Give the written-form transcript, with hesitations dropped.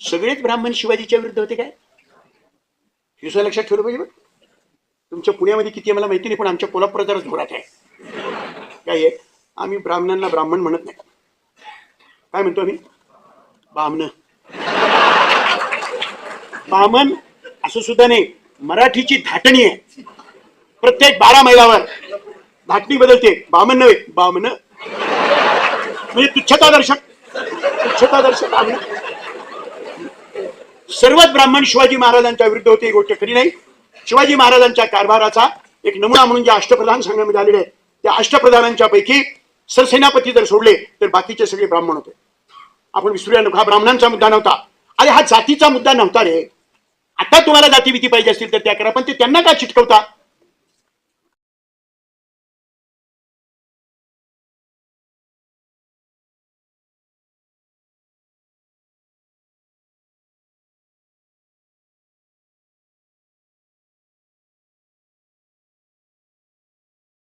सगळेच ब्राह्मण शिवाजीच्या विरुद्ध होते काय? हे सुद्धा लक्षात ठेवलं पाहिजे. तुमच्या पुण्यामध्ये किती मला माहिती नाही, पण आमच्या कोल्हापुरात जरा जोरात आहे. काय आहे, आम्ही ब्राह्मणांना ब्राह्मण म्हणत नाही. काय म्हणतो आम्ही? बामण. बामण असं सुद्धा नाही, मराठीची धाटणी आहे. प्रत्येक 12 मैलावर धाटणी बदलते. बामण नव्हे, बामण म्हणजे तुच्छतादर्शक बामण. सर्वच ब्राह्मण शिवाजी महाराजांच्या विरुद्ध होते. ही गोष्ट खरी नाही. शिवाजी महाराजांच्या कारभाराचा एक नमुना म्हणून जे अष्टप्रधान सांगण्यामध्ये आलेले आहेत, त्या अष्टप्रधानांच्या पैकी सरसेनापती जर सोडले तर बाकीचे सगळे ब्राह्मण होते. आपण विसरूया नको, हा ब्राह्मणांचा मुद्दा नव्हता. अरे हा जातीचा मुद्दा नव्हता रे. आता तुम्हाला जाती भीती पाहिजे असतील तर त्या करा, पण ते त्यांना का चिटकवता?